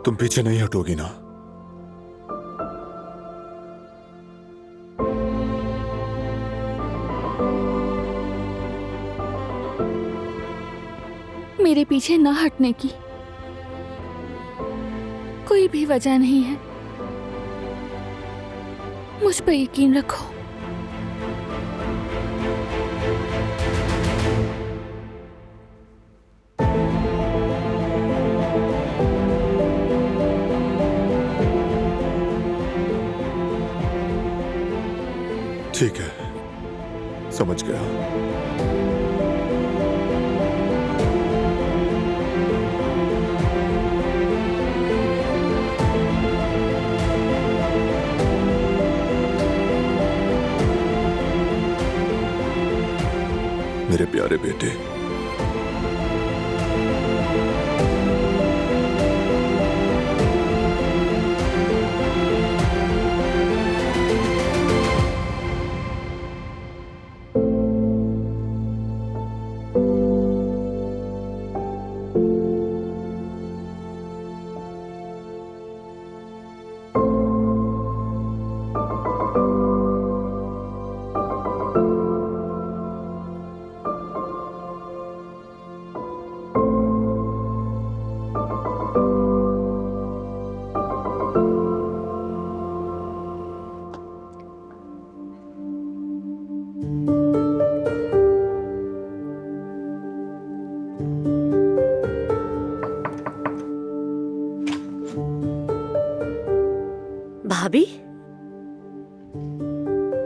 तुम पीछे नहीं हटोगी ना? मेरे पीछे ना हटने की कोई भी वजह नहीं है। मुझ पर यकीन रखो। ठीक है, समझ गया। मेरे प्यारे बेटे, भाभी,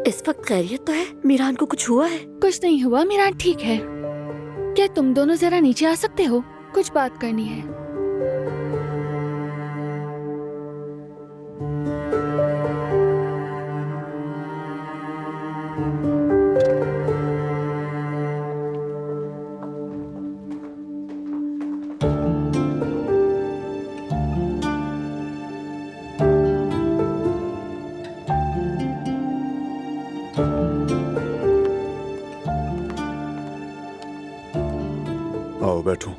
इस वक्त खैरियत तो है? मीरान को कुछ हुआ है? कुछ नहीं हुआ, मीरान ठीक है। क्या तुम दोनों जरा नीचे आ सकते हो? कुछ बात करनी है। आओ बैठो।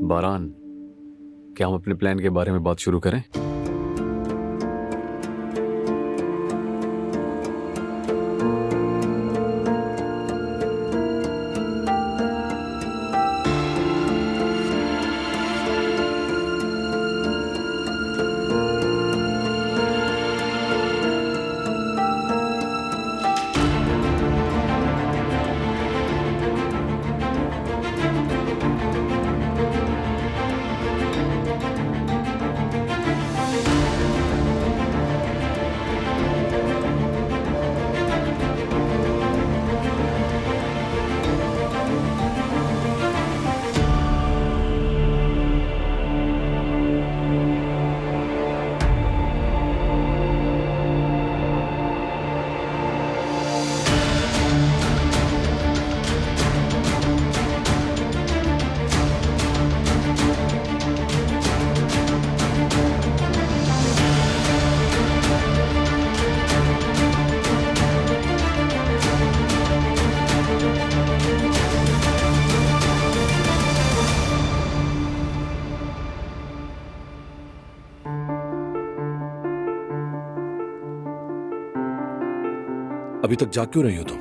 बारान, क्या हम अपने प्लान के बारे में बात शुरू करें? अभी तक जाग क्यों रही हो तुम?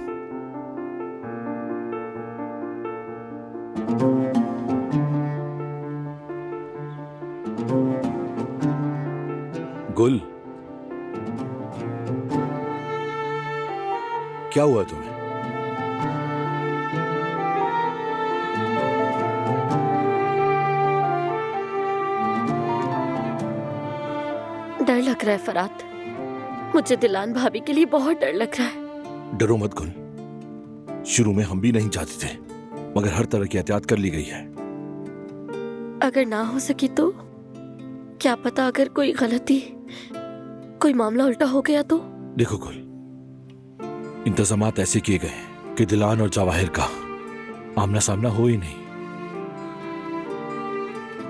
गुल, क्या हुआ तुम्हें? डर लग रहा है फरात। मुझे दिलान भाभी के लिए बहुत डर लग रहा है। डरो मत गुल, शुरू में हम भी नहीं चाहते थे, मगर हर तरह की एहतियात कर ली गई है। अगर ना हो सकी तो? क्या पता अगर कोई गलती, कोई मामला उल्टा हो गया तो? देखो गुल, इंतजामात ऐसे किए गए हैं कि दिलान और जवाहिर का आमना सामना हो ही नहीं।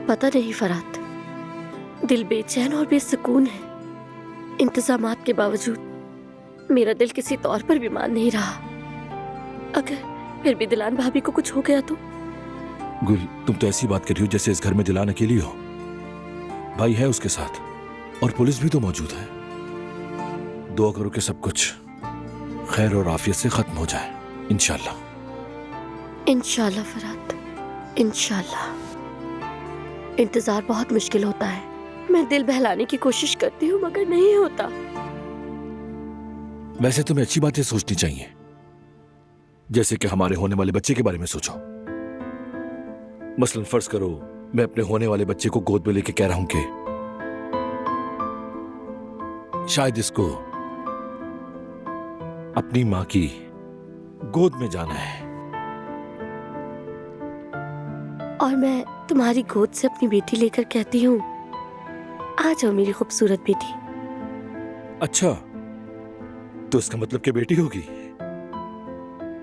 पता नहीं फरात, दिल बेचैन और बेसुकून है। इंतजामात के बावजूद मेरा दिल किसी तौर पर भी मान नहीं रहा। अगर फिर भी दिलान भाभी को कुछ हो गया तो? गुल, तुम तो ऐसी बात कर रही हो जैसे इस घर में दिलान अकेली हो। भाई है उसके साथ और पुलिस भी तो मौजूद है। दुआ करो कि सब कुछ खैर और आफियत से खत्म हो जाए, इंशाल्लाह। इंशाल्लाह फरात, इंशाल्लाह। इंतजार बहुत मुश्किल होता है। मैं दिल बहलाने की कोशिश करती हूँ मगर नहीं होता। वैसे तुम्हें अच्छी बातें सोचनी चाहिए, जैसे कि हमारे होने वाले बच्चे के बारे में सोचो। मसलन फर्ज करो मैं अपने होने वाले बच्चे को गोद में लेके कह रहा हूं कि शायद इसको अपनी मां की गोद में जाना है, और मैं तुम्हारी गोद से अपनी बेटी लेकर कहती हूँ, आ जाओ मेरी खूबसूरत बेटी। अच्छा तो इसका मतलब कि बेटी होगी?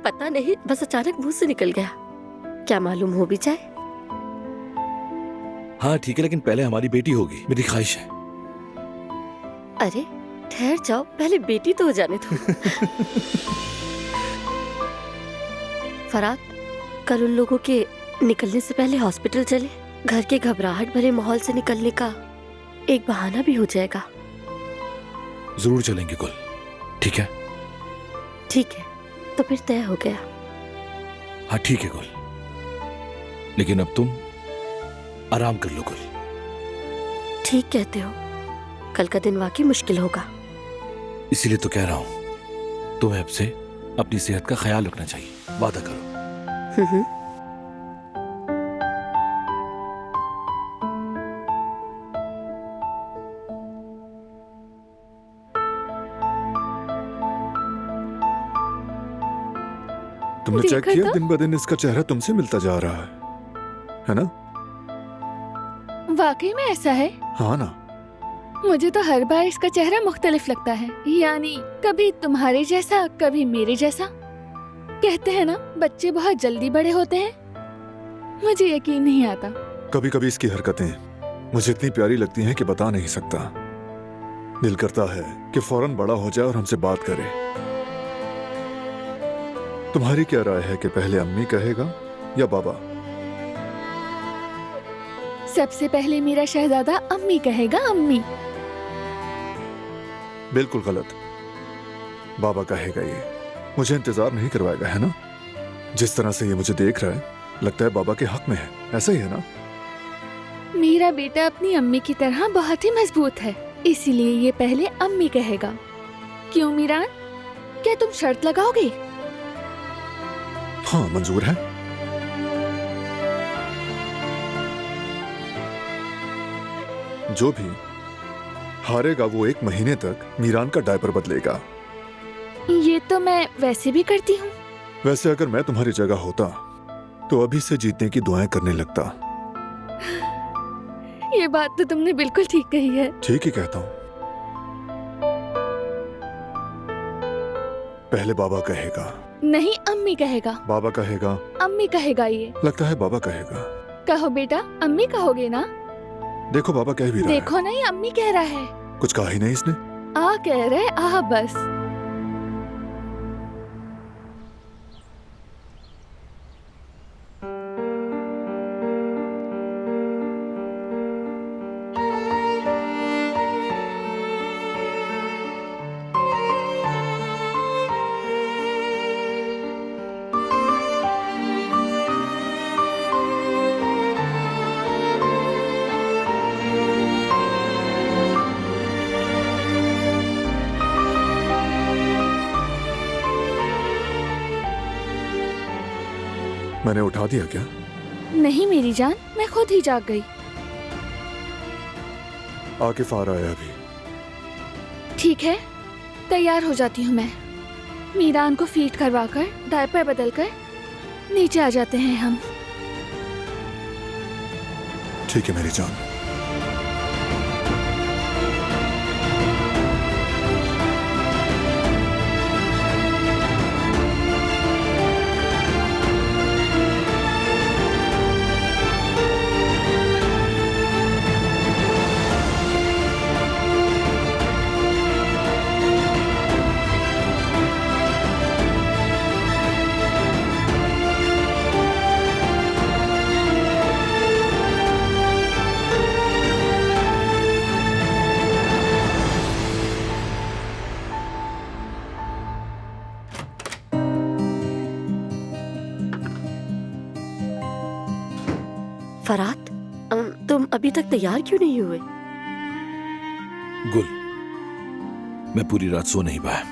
पता नहीं, बस अचानक मुंह से निकल गया। क्या मालूम हो भी जाए। हाँ ठीक है, लेकिन पहले हमारी बेटी होगी, मेरी ख्वाहिश है। अरे ठहर जाओ, पहले बेटी तो हो जाने दो। फरात, कल उन लोगों के निकलने से पहले हॉस्पिटल चले। घर के घबराहट भरे माहौल से निकलने का एक बहाना भी हो जाएगा। जरूर चलेंगे गुल, ठीक है? ठीक है, तो फिर तय हो गया। हाँ ठीक है गुल, लेकिन अब तुम आराम कर लो गुल। ठीक कहते हो, कल का दिन वाकई मुश्किल होगा। इसीलिए तो कह रहा हूं, तुम्हें अब से अपनी सेहत का ख्याल रखना चाहिए, वादा करो। तुमने चेक देखा किया? था? दिन ब दिन इसका चेहरा तुमसे मिलता जा रहा है ना? वाकई में ऐसा है? हाँ ना। मुझे तो हर बार इसका चेहरा मुख्तलिफ लगता है, यानी कभी तुम्हारे जैसा, कभी मेरे जैसा। कहते हैं ना, बच्चे बहुत जल्दी बड़े होते हैं। मुझे यकीन नहीं आता। कभी कभी इसकी हरकतें मुझे इतनी प्यारी लगती हैं कि बता नहीं सकता। दिल करता है कि फौरन बड़ा हो जाए और हमसे बात करे। तुम्हारी क्या राय है कि पहले अम्मी कहेगा या बाबा? सबसे पहले मेरा शहजादा अम्मी कहेगा, अम्मी। बिल्कुल गलत। बाबा कहेगा ये। मुझे इंतजार नहीं करवाएगा, है ना? जिस तरह से ये मुझे देख रहा है, लगता है बाबा के हक में है। ऐसा ही है ना? मेरा बेटा अपनी अम्मी की तरह बहुत ही मजबूत है, इसीलिए ये पहले अम्मी कहेगा। क्यों मीरान, क्या तुम शर्त लगाओगे? हाँ, मंजूर है। जो भी हारेगा वो 1 महीने तक मीरान का डायपर बदलेगा। ये तो मैं वैसे भी करती हूँ। वैसे अगर मैं तुम्हारी जगह होता तो अभी से जीतने की दुआएं करने लगता। ये बात तो तुमने बिल्कुल ठीक कही है। ठीक ही कहता हूँ। पहले बाबा कहेगा। नहीं, अम्मी कहेगा। बाबा कहेगा। अम्मी कहेगा। ये लगता है बाबा कहेगा। कहो बेटा, अम्मी कहोगे ना? देखो बाबा कह भी रहा है। देखो नहीं, अम्मी कह रहा है। कुछ कहा ही नहीं इसने। आ कह रहे, आ बस। मैंने उठा दिया क्या? नहीं मेरी जान, मैं खुद ही जाग गई। आकिफ आ रहा है अभी। ठीक है, तैयार हो जाती हूँ मैं। मीरान को फीड करवाकर डायपर बदलकर नीचे आ जाते हैं हम। ठीक है मेरी जान। फरात, तुम अभी तक तैयार क्यों नहीं हुए? गुल, मैं पूरी रात सो नहीं पाया।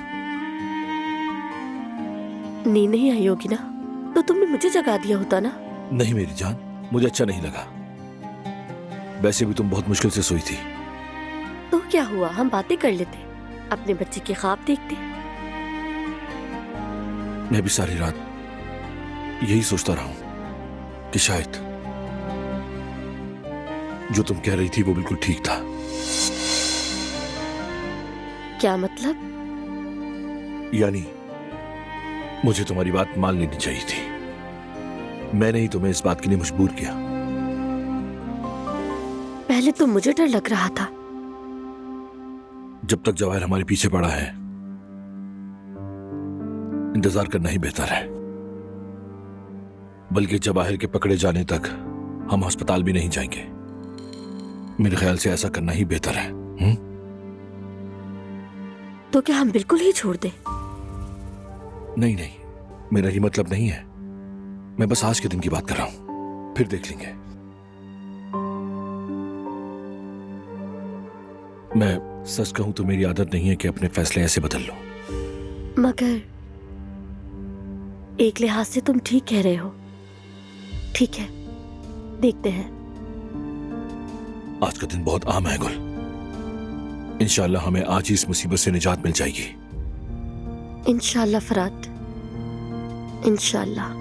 नींद नहीं आई होगी ना? तो तुमने मुझे जगा दिया होता ना। नहीं मेरी जान, मुझे अच्छा नहीं लगा। वैसे भी तुम बहुत मुश्किल से सोई थी। तो क्या हुआ, हम बातें कर लेते, अपने बच्चे के ख्वाब देखते। मैं भी सारी रात यही सोचता रहा हूं कि शायद जो तुम कह रही थी वो बिल्कुल ठीक था। क्या मतलब? यानी मुझे तुम्हारी बात मान लेनी चाहिए थी। मैंने ही तुम्हें इस बात के लिए मजबूर किया। पहले तो मुझे डर लग रहा था। जब तक जवाहिर हमारे पीछे पड़ा है, इंतजार करना ही बेहतर है। बल्कि जवाहिर के पकड़े जाने तक हम अस्पताल भी नहीं जाएंगे। मेरे ख्याल से ऐसा करना ही बेहतर है। तो क्या हम बिल्कुल ही छोड़ दें? नहीं नहीं, मेरा ये मतलब नहीं है। मैं बस आज के दिन की बात कर रहा हूं, फिर देख लेंगे। मैं सच कहूं तो मेरी आदत नहीं है कि अपने फैसले ऐसे बदल लूं। मगर एक लिहाज से तुम ठीक कह रहे हो। ठीक है, देखते हैं। आज का दिन बहुत आम है गुल। इंशाल्लाह हमें आज ही इस मुसीबत से निजात मिल जाएगी। इंशाल्लाह फरात, इंशाल्लाह।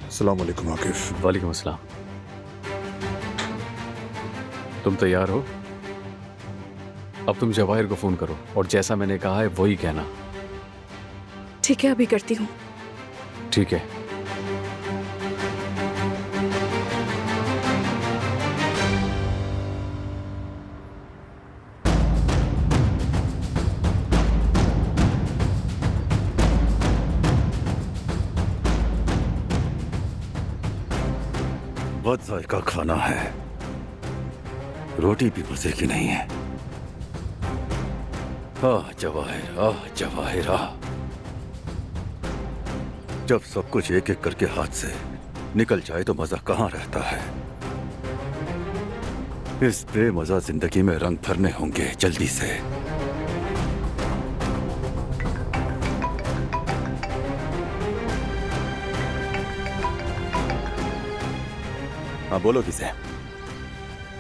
अस्सलाम वालेकुम आकिफ। वालेकुम अस्सलाम। तुम तैयार हो? अब तुम जवाहिर को फोन करो और जैसा मैंने कहा है वही कहना। ठीक है, अभी करती हूँ। ठीक है। बहुत जायका खाना है, रोटी भी मजे की नहीं है। आह जवाहिर, आह जवाहिर, आह। जब सब कुछ एक एक करके हाथ से निकल जाए तो मजा कहाँ रहता है। इस बेमजा जिंदगी में रंग भरने होंगे जल्दी से। हाँ बोलो किसे?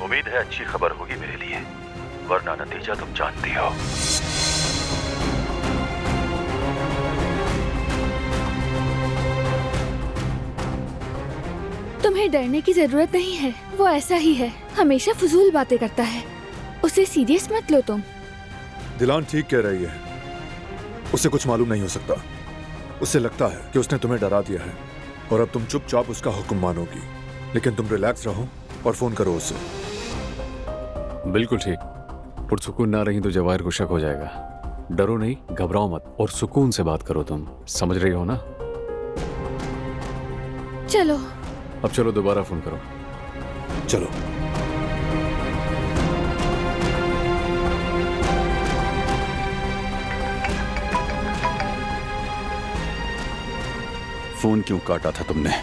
उम्मीद है अच्छी खबर होगी मेरे लिए, वरना नतीजा तुम जानती हो। तुम्हें डरने की जरूरत नहीं है, वो ऐसा ही है, हमेशा फजूल बातें करता है। उसे सीरियस मत लो तुम। दिलान ठीक कह रही है, उसे कुछ मालूम नहीं हो सकता। उसे लगता है कि उसने तुम्हें डरा दिया है और अब तुम चुपचाप उसका हुक्म मानोगी। लेकिन तुम रिलैक्स रहो और फोन करो उसे। बिल्कुल ठीक। पुरसुकून ना रही तो जवाहिर को शक हो जाएगा। डरो नहीं, घबराओ मत और सुकून से बात करो। तुम समझ रही हो ना? चलो अब चलो दोबारा फोन करो। चलो। फोन क्यों काटा था तुमने?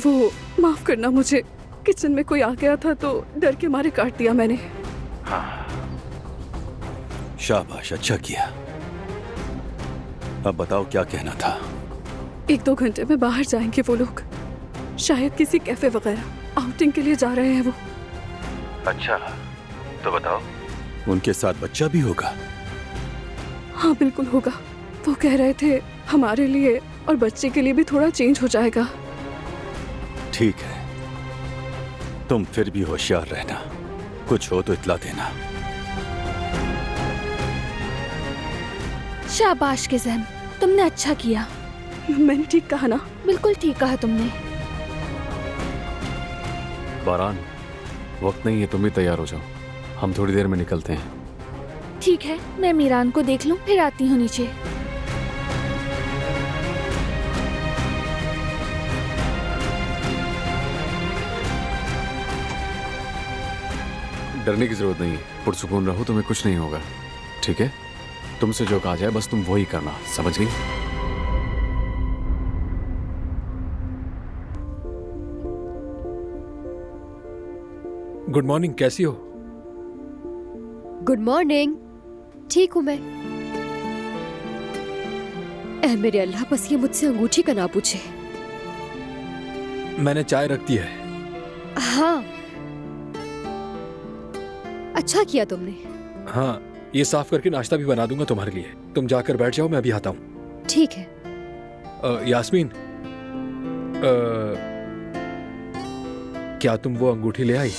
वो माफ करना, मुझे किचन में कोई आ गया था तो डर के मारे काट दिया मैंने। शाबाश, अच्छा किया। अब बताओ क्या कहना था? 1-2 घंटे में बाहर जाएंगे वो लोग, शायद किसी कैफे वगैरह आउटिंग के लिए जा रहे हैं वो। अच्छा तो बताओ, उनके साथ बच्चा भी होगा? हाँ बिल्कुल होगा। वो कह रहे थे हमारे लिए और बच्चे के लिए भी थोड़ा चेंज हो जाएगा। ठीक है, तुम फिर भी होशियार रहना, कुछ हो तो इतला देना। शाबाश किज़म, तुमने अच्छा किया। मैंने ठीक कहा ना? बिल्कुल ठीक कहा तुमने। बारान, वक्त नहीं है, तुम भी तैयार हो जाओ, हम थोड़ी देर में निकलते हैं। ठीक है, मैं मीरान को देख लूं, फिर आती हूँ नीचे। डरने की जरूरत नहीं है। पुरसुकून रहो, तुम्हें कुछ नहीं होगा, ठीक है? तुमसे जो कहा जाए बस तुम वही करना, समझ गई? गुड मॉर्निंग, कैसी हो? Good morning. ठीक हूँ मैं। ऐ मेरे अल्लाह, बस ये मुझसे अंगूठी का ना पूछे। मैंने चाय रख दी है। हाँ, अच्छा किया तुमने। हाँ, ये साफ करके नाश्ता भी बना दूंगा तुम्हारे लिए। तुम जाकर बैठ जाओ, मैं अभी आता हूँ। ठीक है। यास्मीन, क्या तुम वो अंगूठी ले आई?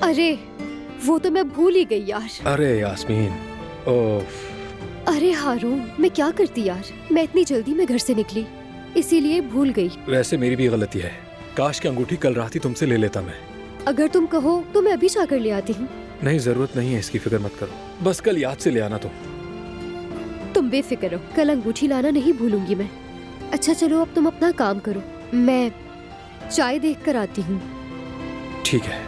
अरे वो तो मैं भूल ही गई यार। अरे यास्मीन, ओह। अरे हारून, मैं क्या करती यार, मैं इतनी जल्दी में घर से निकली, इसीलिए भूल गई। वैसे मेरी भी गलती है। काश की अंगूठी कल रात ही तुमसे ले लेता मैं। अगर तुम कहो तो मैं अभी जाकर ले आती हूँ। नहीं, जरूरत नहीं है, इसकी फिक्र मत करो। बस कल याद से ले आना तुम बेफिक्र रहो, कल अंगूठी लाना नहीं भूलूंगी मैं। अच्छा चलो, अब तुम अपना काम करो, मैं चाय देख कर आती हूँ। ठीक है।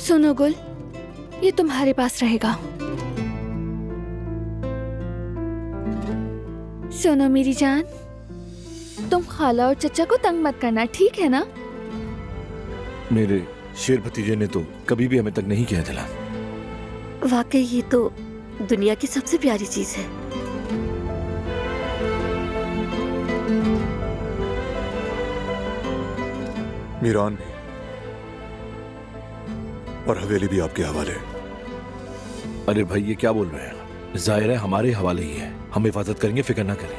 सुनो गुल, ये तुम्हारे पास रहेगा। सुनो मेरी जान, तुम खाला और चचा को तंग मत करना, ठीक है ना? मेरे शेर भतीजे ने तो कभी भी हमें तक नहीं किया दिला। वाकई ये तो दुनिया की सबसे प्यारी चीज है। मीरान भी और हवेली भी आपके हवाले। अरे भाई, ये क्या बोल रहे हैं? जाहिर है हमारे हवाले ही है, हम हिफाजत करेंगे, फिक्र ना करें।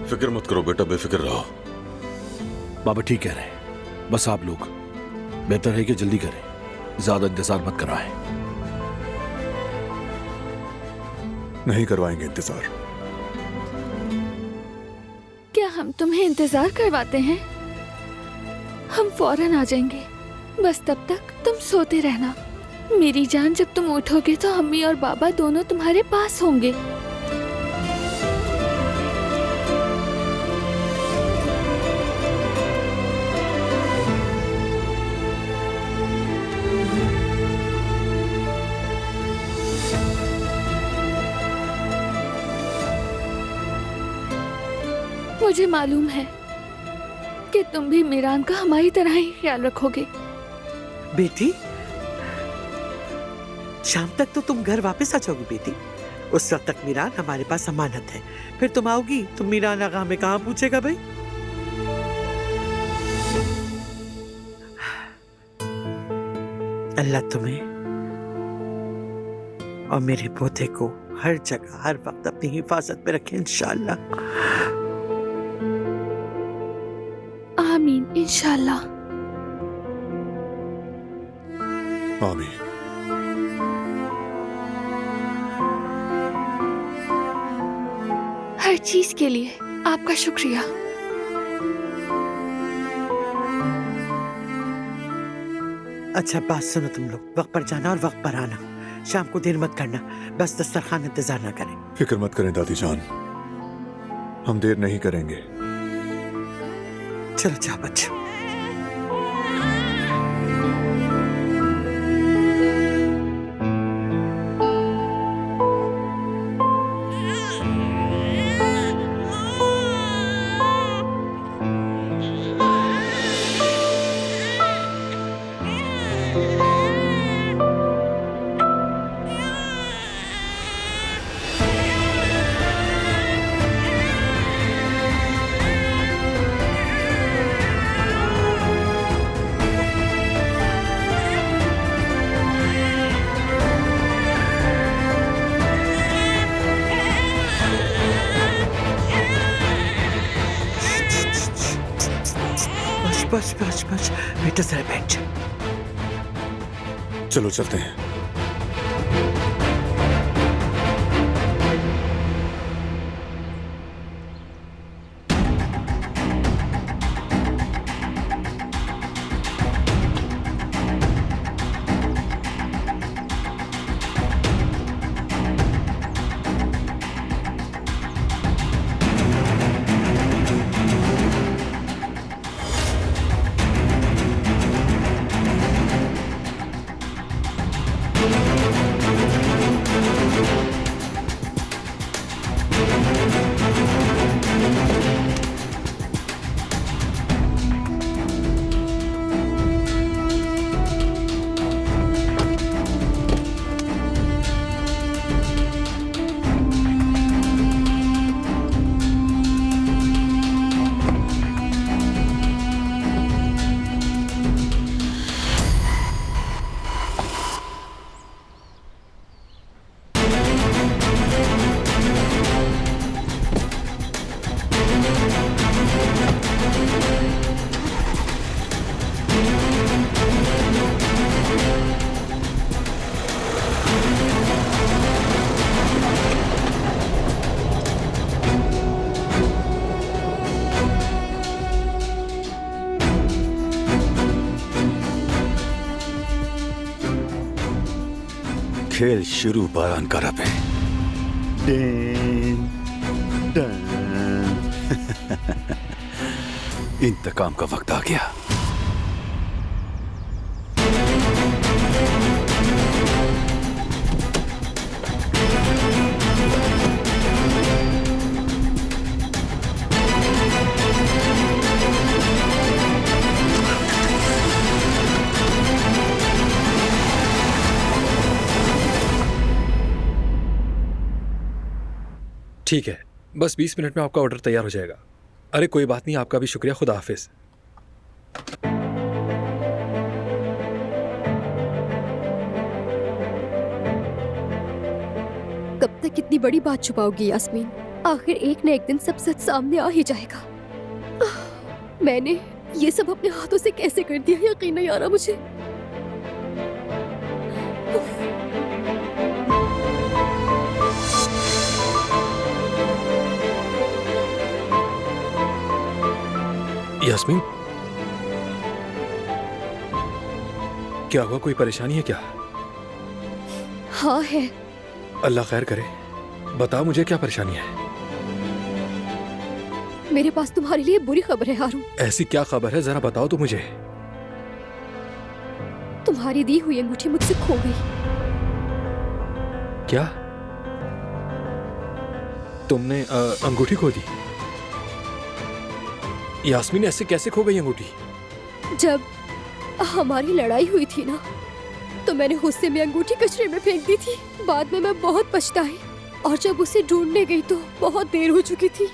फिक्र मत करो बेटा, बेफिक्र रहो। बाबा ठीक कह रहे हैं, बस आप लोग बेहतर है कि जल्दी करें, ज्यादा इंतजार मत करवाएं। नहीं करवाएंगे इंतजार। क्या हम तुम्हें इंतजार करवाते हैं? हम फौरन आ जाएंगे, बस तब तक तुम सोते रहना। मेरी जान, जब तुम उठोगे तो अम्मी और बाबा दोनों तुम्हारे पास होंगे। मुझे मालूम है कि तुम भी मीरान का हमारी तरह ही ख्याल रखोगे। बेटी, शाम तक तो तुम घर वापस आ जाओगी बेटी। उस वक्त तक मीरान हमारे पास अमानत है। फिर तुम आओगी तो मीरान आगा हमें कहाँ पूछेगा भाई? अल्लाह तुम्हें और मेरे पोते को हर जगह हर वक्त अपनी हिफाजत में रखे इंशाअल्लाह। आमीन, इंशाल्लाह। आमीन। हर चीज के लिए आपका शुक्रिया। अच्छा बात सुनो तुम लोग, वक्त पर जाना और वक्त पर आना। शाम को देर मत करना, बस दस्तरखान इंतजार ना करें। फिक्र मत करें दादी जान, हम देर नहीं करेंगे। चलो जाओ बच्चों। बस बस बस बेटा जरा बैठ जा। चलो चलते हैं। खेल शुरू बारानकारा पे। डीन, डन। इंतकाम का वक्त आ गया। ठीक है, बस 20 मिनट में आपका ऑर्डर तैयार हो जाएगा। अरे कोई बात नहीं, आपका भी शुक्रिया। खुदा हाफिज। कब तक इतनी बड़ी बात छुपाओगी यास्मीन? आखिर एक न एक दिन सब सच सामने आ ही जाएगा। मैंने ये सब अपने हाथों से कैसे कर दिया, यकीन नहीं आ रहा मुझे। यास्मीन, क्या हुआ? कोई परेशानी है क्या? हाँ है। अल्लाह खैर करे। बताओ मुझे क्या परेशानी है। मेरे पास तुम्हारे लिए बुरी खबर है हारून। ऐसी क्या खबर है, जरा बताओ तो मुझे। तुम्हारी दी हुई अंगूठी मुझसे खो गई। क्या? तुमने अंगूठी खो दी? यास्मीन, ऐसे कैसे खो गई अंगूठी? जब हमारी लड़ाई हुई थी ना, तो मैंने गुस्से में अंगूठी कचरे में फेंक दी थी। बाद में मैं बहुत पछताई, और जब उसे ढूंढने गई तो बहुत देर हो चुकी थी,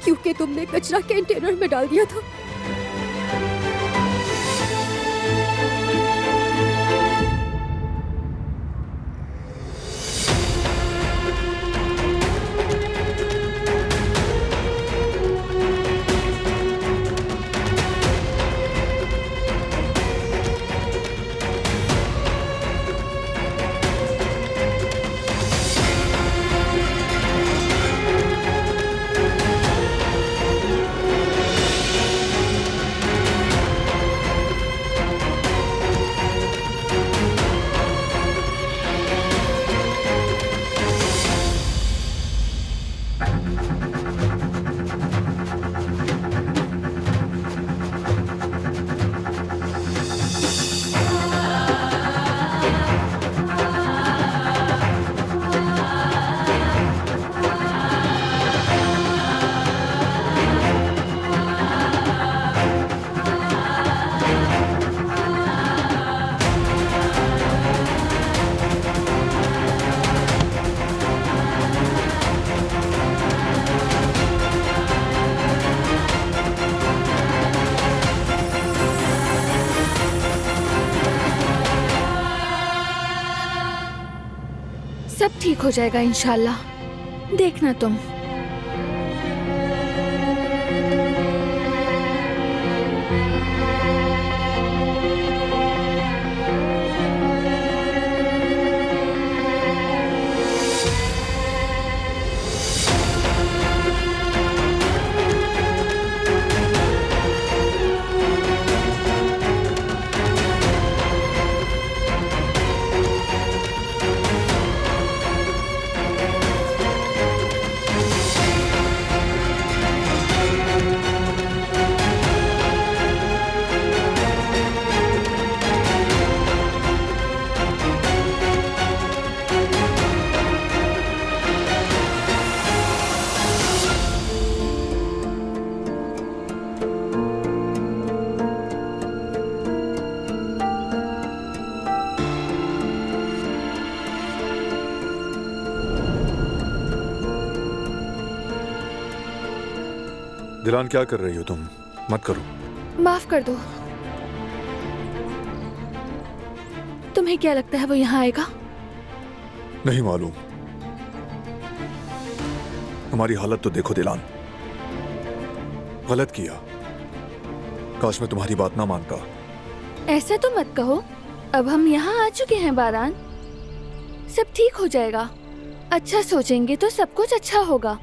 क्योंकि तुमने कचरा कंटेनर में डाल दिया था। सब ठीक हो जाएगा इंशाल्लाह, देखना तुम। दिलान क्या कर रही हो तुम? मत करो। माफ कर दो। तुम्हें क्या लगता है वो यहाँ आएगा? नहीं मालूम। हमारी हालत तो देखो दिलान। गलत किया। काश मैं तुम्हारी बात ना मानता। ऐसा तो मत कहो। अब हम यहाँ आ चुके हैं बारान। सब ठीक हो जाएगा। अच्छा सोचेंगे तो सब कुछ अच्छा होगा।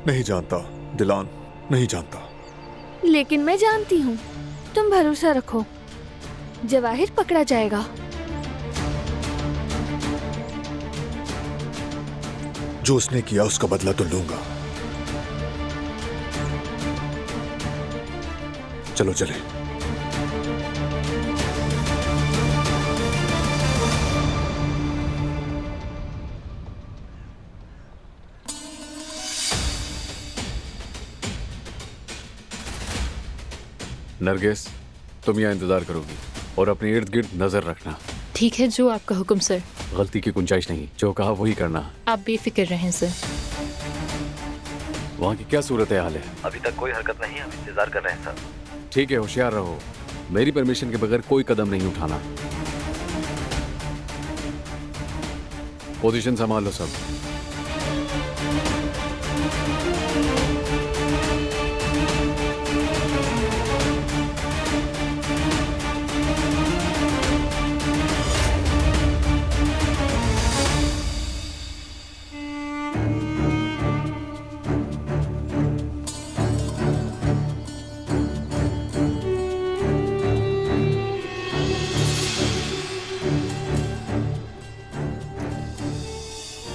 नहीं जानता दिलान, नहीं जानता। लेकिन मैं जानती हूँ। तुम भरोसा रखो, जवाहिर पकड़ा जाएगा। जो उसने किया उसका बदला तो लूंगा। चलो चले। नरगिस, तुम यहाँ इंतजार करोगी और अपने इर्द गिर्द नजर रखना। ठीक है, जो आपका हुक्म सर। गलती की गुंजाइश नहीं, जो कहा वही करना। आप बेफिक्र रहें सर। वहाँ की क्या सूरत हाल है? अभी तक कोई हरकत नहीं है, हम इंतजार कर रहे हैं सर। ठीक है, होशियार रहो। मेरी परमिशन के बगैर कोई कदम नहीं उठाना। पोजीशन संभाल लो सब।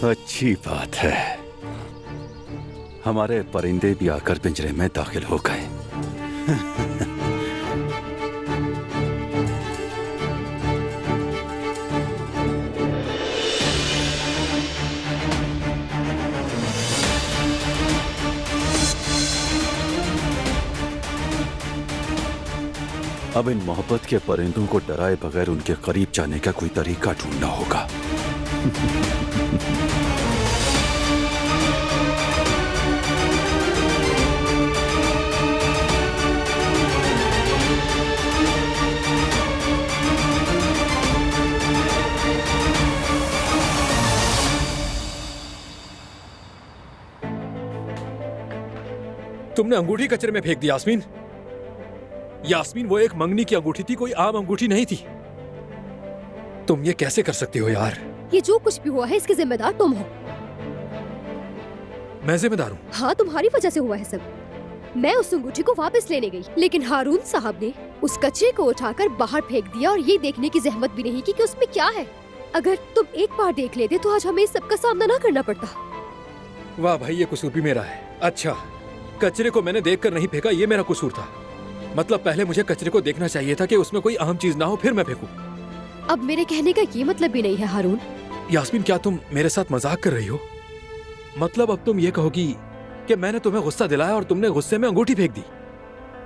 अच्छी बात है, हमारे परिंदे भी आकर पिंजरे में दाखिल हो गए। अब इन मोहब्बत के परिंदों को डराए बगैर उनके करीब जाने का कोई तरीका ढूंढना होगा। तुमने अंगूठी कचरे में फेंक दी यास्मीन। यास्मीन, वो एक मंगनी की अंगूठी थी, कोई आम अंगूठी नहीं थी। तुम ये कैसे कर सकती हो यार? ये जो कुछ भी हुआ है इसके जिम्मेदार तुम हो। मैं जिम्मेदार हूँ? हाँ, तुम्हारी वजह से हुआ है सब। मैं उस अंगूठी को वापस लेने गई, लेकिन हारून साहब ने उस कचरे को उठाकर बाहर फेंक दिया और ये देखने की जहमत भी नहीं की कि उसमें क्या है। अगर तुम एक बार देख लेते तो आज हमें इस सब का सामना ना करना पड़ता। वाह भाई, ये कसूर भी मेरा है। अच्छा, कचरे को मैंने देखकर नहीं फेंका, ये मेरा कसूर था। मतलब पहले मुझे कचरे को देखना चाहिए था कि उसमें कोई अहम चीज ना हो, फिर मैं फेंकूं। अब मेरे कहने का ये मतलब भी नहीं है हारून। यास्मीन, क्या तुम मेरे साथ मजाक कर रही हो? मतलब अब तुम ये कहोगी कि मैंने तुम्हें गुस्सा दिलाया और तुमने गुस्से में अंगूठी फेंक दी?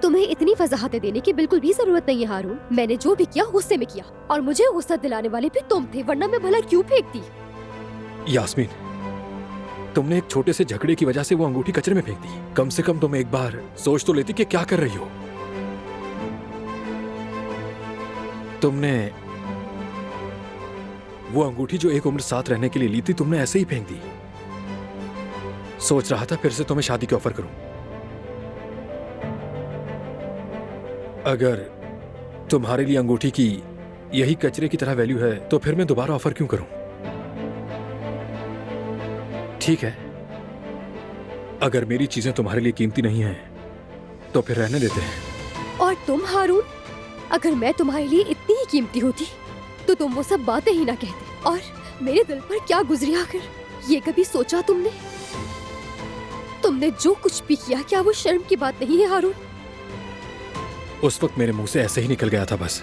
तुम्हें इतनी वजाहतें देने की बिल्कुल भी जरूरत नहीं है हारून। मैंने जो भी किया गुस्से में किया, और मुझे गुस्सा दिलाने वाले भी तुम थे, वरना मैं भला क्यों फेंकती? यास्मीन, तुमने एक छोटे से झगड़े की वजह से वो अंगूठी कचरे में फेंक दी। कम से कम तुम एक बार सोच तो लेती कि क्या कर रही हो। तुमने वो अंगूठी जो एक उम्र साथ रहने के लिए ली थी, तुमने ऐसे ही फेंक दी। सोच रहा था फिर से तुम्हें शादी की ऑफर करूं। अगर तुम्हारे लिए अंगूठी की यही कचरे की तरह वैल्यू है तो फिर मैं दोबारा ऑफर क्यों करूं? ठीक है, अगर मेरी चीजें तुम्हारे लिए कीमती नहीं हैं तो फिर रहने देते हैं। और तुम हारून, अगर मैं तुम्हारे लिए इतनी ही कीमती होती तो तुम वो सब बातें ही ना कहते। और मेरे दिल पर क्या गुजरी आकर, ये कभी सोचा तुमने? तुमने जो कुछ भी किया, क्या वो शर्म की बात नहीं है हारून? उस वक्त मेरे मुंह से ऐसे ही निकल गया था बस।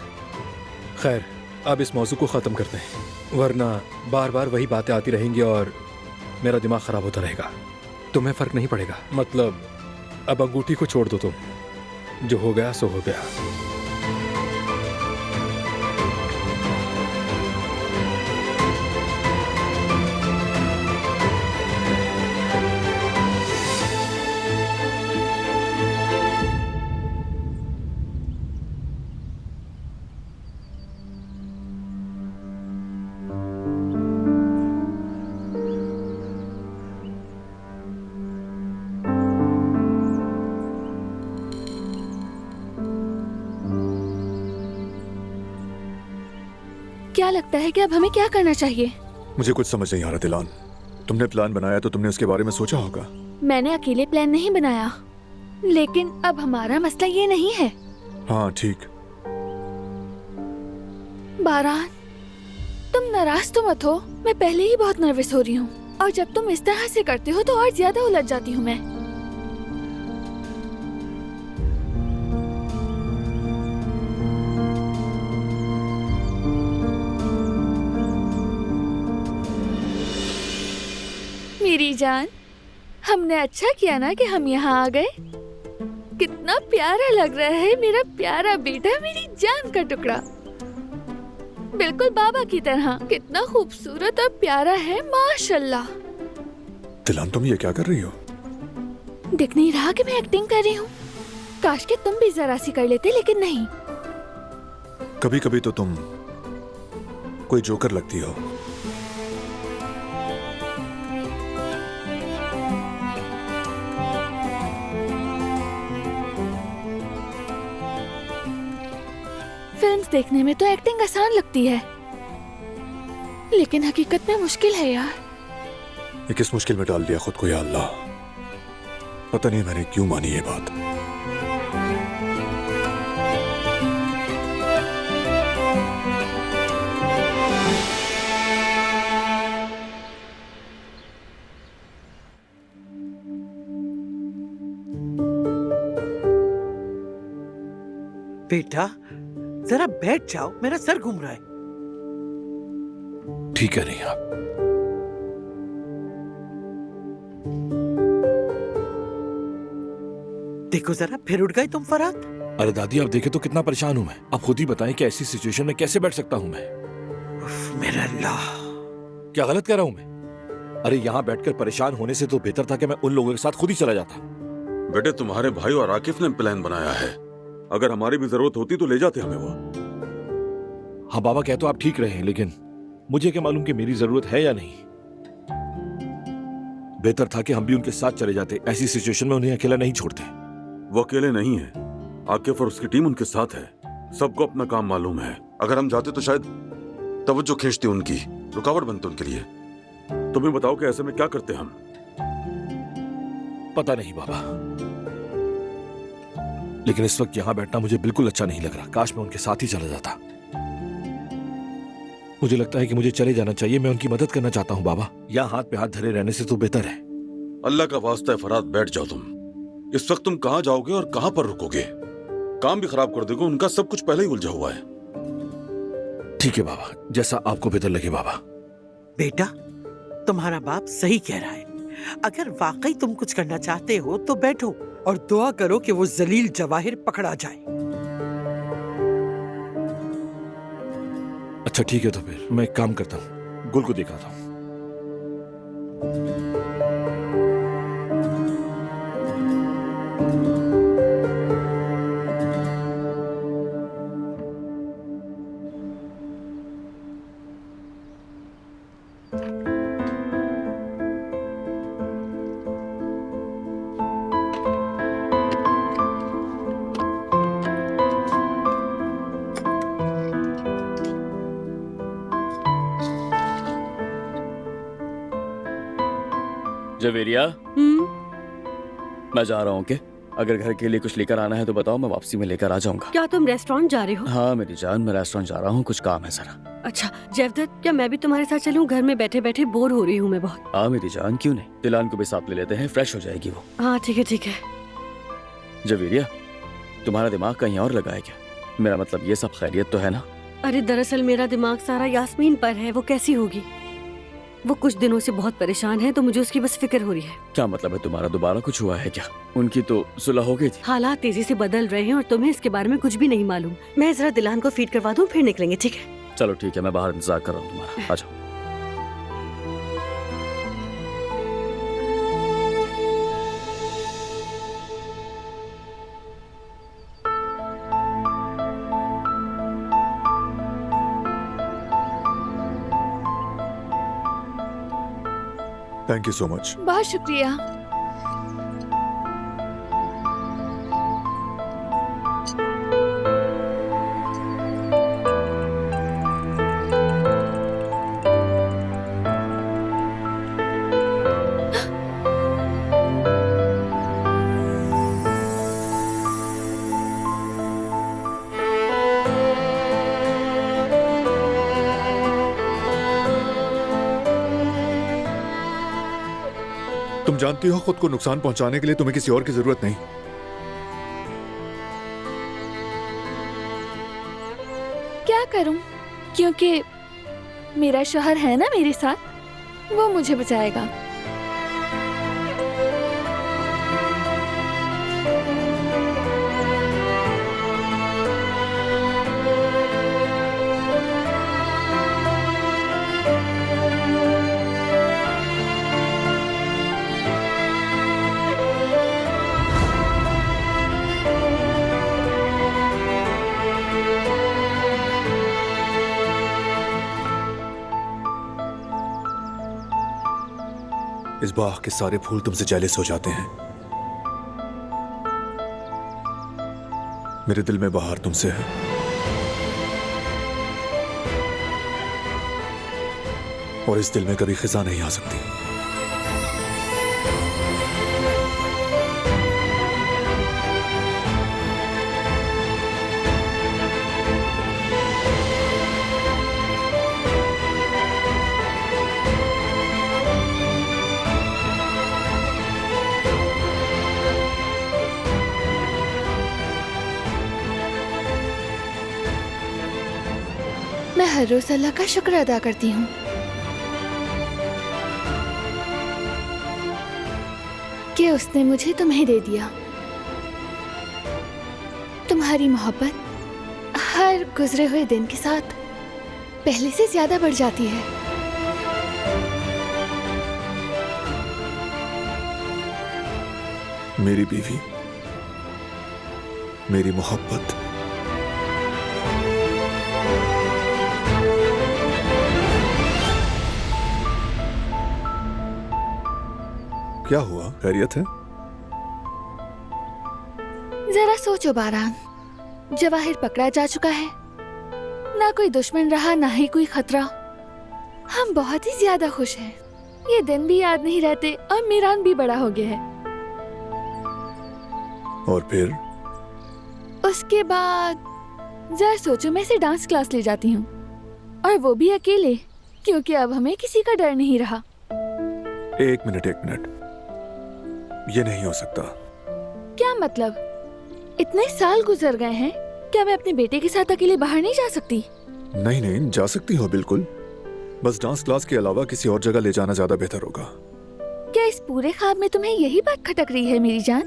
खैर, अब इस मौजू को खत्म करते हैं, वरना बार बार वही बातें आती रहेंगी और मेरा दिमाग खराब होता रहेगा। तुम्हें फर्क नहीं पड़ेगा। मतलब अब अंगूठी को छोड़ दो तुम, जो हो गया सो हो गया। क्या लगता है कि अब हमें क्या करना चाहिए? मुझे कुछ समझ नहीं आ रहा दिलान। तुमने प्लान बनाया तो तुमने उसके बारे में सोचा होगा। मैंने अकेले प्लान नहीं बनाया, लेकिन अब हमारा मसला ये नहीं है। हाँ ठीक। बारान, तुम नाराज तो मत हो, मैं पहले ही बहुत नर्वस हो रही हूँ और जब तुम इस तरह से करते हो तो और ज्यादा उलझ जाती हूँ मैं। मेरी जान, हमने अच्छा किया ना कि हम यहाँ आ गए। कितना प्यारा लग रहा है मेरा प्यारा बेटा, मेरी जान का टुकड़ा, बिल्कुल बाबा की तरह। कितना खूबसूरत और प्यारा है, माशाल्लाह। दिलान तुम ये क्या कर रही हो? दिख नहीं रहा कि मैं एक्टिंग कर रही हूँ? काश कि तुम भी जरा सी कर लेते, लेकिन नहीं। कभी कभी तो तुम कोई जोकर लगती हो। फिल्म्स देखने में तो एक्टिंग आसान लगती है, लेकिन हकीकत में मुश्किल है यार। ये किस मुश्किल में डाल दिया खुद को, या अल्लाह। पता नहीं मैंने क्यों मानी ये बात। बेटा जरा बैठ जाओ, मेरा सर घूम रहा है। ठीक है नहीं आप। देखो जरा, फिर उठ गए तुम फरहाद। अरे दादी आप देखे तो कितना परेशान हूं मैं। आप खुद ही बताएं कि ऐसी सिचुएशन में कैसे बैठ सकता हूं मैं। मेरा अल्लाह, क्या गलत कह रहा हूं मैं? अरे यहाँ बैठकर परेशान होने से तो बेहतर था कि मैं उन लोगों के साथ खुद ही चला जाता। बेटे तुम्हारे भाई और आकिफ ने प्लान बनाया है, अगर हमारी भी जरूरत होती तो ले जाते हमें वो। हाँ बाबा, कह तो आप ठीक रहे हैं, लेकिन मुझे क्या मालूम कि मेरी जरूरत है या नहीं। बेहतर था कि हम भी उनके साथ चले जाते। ऐसी सिचुएशन में उन्हें अकेला नहीं छोड़ते। वो अकेले नहीं है, आकिफ और उसकी टीम उनके साथ है। सबको अपना काम मालूम है। अगर हम जाते तो शायद तवज्जो खींचती उनकी, रुकावट बनती उनके लिए। तुम्हें बताओ कि ऐसे में क्या करते हम? पता नहीं बाबा, लेकिन इस वक्त यहां बैठना मुझे बिल्कुल अच्छा नहीं लग रहा। काश मैं उनके साथ ही चला जाता। मुझे लगता है कि मुझे चले जाना चाहिए। मैं उनकी मदद करना चाहता हूं बाबा। यहाँ हाथ पे हाथ धरे रहने से तो बेहतर है। अल्लाह का वास्ता है फरहाद, बैठ जाओ तुम। इस वक्त तुम कहां जाओगे और कहां पर रुकोगे? काम भी खराब कर दोगे, उनका सब कुछ पहले ही उलझा हुआ है। ठीक है बाबा, जैसा आपको बेहतर लगे बाबा। बेटा तुम्हारा बाप सही कह रहा है। अगर वाकई तुम कुछ करना चाहते हो तो बैठो और दुआ करो कि वो जलील जवाहिर पकड़ा जाए। अच्छा ठीक है, तो फिर मैं एक काम करता हूँ, गुल को दिखाता हूँ। जवेरिया, मैं जा रहा हूँ। के अगर घर के लिए कुछ लेकर आना है तो बताओ, मैं वापसी में लेकर आ जाऊंगा। क्या तुम रेस्टोरेंट जा रहे हो? हाँ मेरी जान, मैं रेस्टोरेंट जा रहा हूँ, कुछ काम है जरा। अच्छा जयवदत्त, क्या मैं भी तुम्हारे साथ चलूं? घर में बैठे बैठे बोर हो रही हूँ मैं बहुत। हाँ मेरी जान, क्यों नहीं। दिलान को भी साथ ले लेते हैं, फ्रेश हो जाएगी वो। हाँ ठीक है ठीक है। जवेरिया, तुम्हारा दिमाग कहीं और लगा है क्या? मेरा मतलब ये सब खैरियत तो है ना? अरे दरअसल मेरा दिमाग सारा यास्मीन पर है। वो कैसी होगी? वो कुछ दिनों से बहुत परेशान है, तो मुझे उसकी बस फिक्र हो रही है। क्या मतलब है तुम्हारा? दोबारा कुछ हुआ है क्या? उनकी तो सुलह हो गई थी। हालात तेजी से बदल रहे हैं और तुम्हें इसके बारे में कुछ भी नहीं मालूम। मैं जरा दिलान को फीड करवा दूं, फिर निकलेंगे, ठीक है? चलो ठीक है, मैं बाहर इंतजार कर रहा हूँ तुम्हारा, आ जाओ। Thank you so much. बहुत शुक्रिया। तुम जानती हो खुद को नुकसान पहुंचाने के लिए तुम्हें किसी और की जरूरत नहीं। क्या करूं? क्योंकि मेरा शौहर है ना मेरे साथ, वो मुझे बचाएगा। इस बाग के सारे फूल तुमसे जेलस हो जाते हैं। मेरे दिल में बहार तुमसे है। और इस दिल में कभी खिजा नहीं आ सकती। मैं हर रोज अल्लाह का शुक्र अदा करती हूँ कि उसने मुझे तुम्हें दे दिया। तुम्हारी मोहब्बत हर गुजरे हुए दिन के साथ पहले से ज्यादा बढ़ जाती है। मेरी बीवी, मेरी मोहब्बत। क्या हुआ? खैरियत है? जरा सोचो बारान, जवाहिर पकड़ा जा चुका है, ना कोई दुश्मन रहा ना ही कोई खतरा। हम बहुत ही ज्यादा खुश हैं। ये दिन भी याद नहीं रहते और मीरान भी बड़ा हो गया है। और फिर? उसके बाद जरा सोचो, मैं इसे डांस क्लास ले जाती हूँ, और वो भी अकेले, क्योंकि अब हमें किसी का डर नहीं रहा। एक मिनट, ये नहीं हो सकता। क्या मतलब? इतने साल गुजर गए हैं, क्या मैं अपने बेटे के साथ अकेले बाहर नहीं जा सकती? नहीं, जा सकती हो बिल्कुल। बस डांस क्लास के अलावा किसी और जगह ले जाना ज्यादा बेहतर होगा। क्या इस पूरे ख्वाब में तुम्हें यही बात खटक रही है मेरी जान?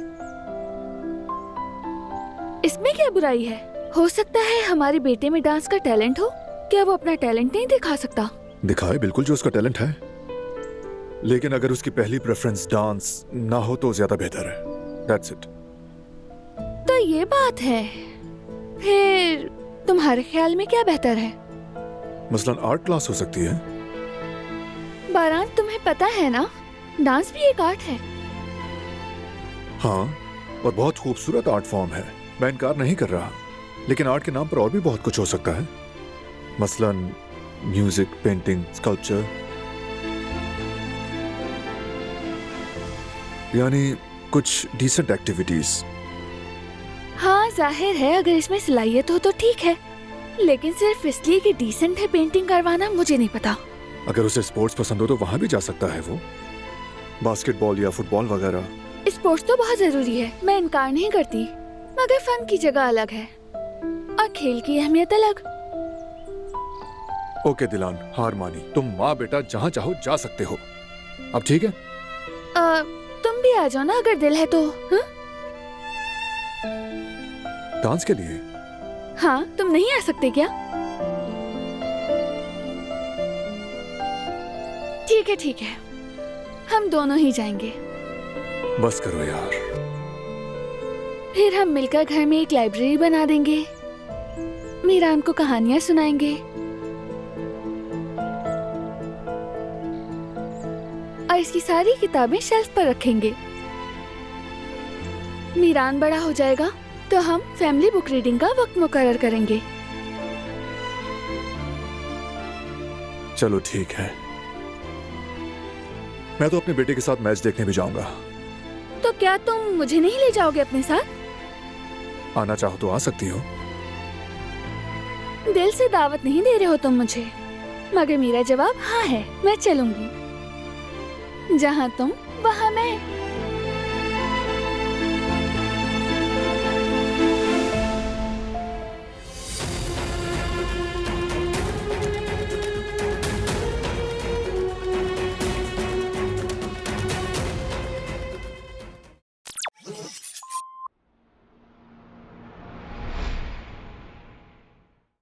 इसमें क्या बुराई है? हो सकता है हमारे बेटे में डांस का टैलेंट हो। क्या वो अपना टैलेंट नहीं दिखा सकता? दिखाए बिल्कुल, जो उसका टैलेंट है, लेकिन अगर उसकी पहली प्रेफरेंस डांस ना हो तो ज्यादा बेहतर है। That's it। तो ये बात है। फिर तुम्हारे ख्याल में क्या बेहतर है? मसलन आर्ट क्लास हो सकती है। बारान, तुम्हें पता है ना, डांस भी एक आर्ट है। हाँ, और बहुत खूबसूरत आर्ट फॉर्म है, मैं इनकार नहीं कर रहा। लेकिन आर्ट के नाम पर और भी बहुत कुछ हो सकता है, मसलन म्यूजिक, पेंटिंग, स्कल्पचर, यानी कुछ डिसेंट एक्टिविटीज। हाँ, जाहिर है अगर इसमें सलाहियत हो तो ठीक है, लेकिन सिर्फ इसलिए कि डिसेंट है पेंटिंग करवाना, मुझे नहीं पता। अगर उसे स्पोर्ट्स पसंद हो तो वहाँ भी जा सकता है, वो बास्केटबॉल या फुटबॉल वगैरह। स्पोर्ट्स तो बहुत जरूरी है, मैं इनकार नहीं करती, मगर फन की जगह अलग है और खेल की अहमियत अलग। ओके दिलान, हार मानी। तुम माँ बेटा जहाँ चाहो जा सकते हो। अब ठीक है? तुम भी आ जाओ ना अगर दिल है तो। हा? डांस के लिए? हाँ, तुम नहीं आ सकते क्या? ठीक है, हम दोनों ही जाएंगे। बस करो यार। फिर हम मिलकर घर में एक लाइब्रेरी बना देंगे, मीरान को कहानियां सुनाएंगे और इसकी सारी किताबें शेल्फ पर रखेंगे। मीरान बड़ा हो जाएगा तो हम फैमिली बुक रीडिंग का वक्त मुकर्रर करेंगे। चलो ठीक है, मैं तो अपने बेटे के साथ मैच देखने भी जाऊंगा। तो क्या तुम मुझे नहीं ले जाओगे अपने साथ? आना चाहो तो आ सकती हो। दिल से दावत नहीं दे रहे हो तुम मुझे, मगर मेरा जवाब हाँ है, मैं चलूंगी जहाँ तुम वहाँ मैं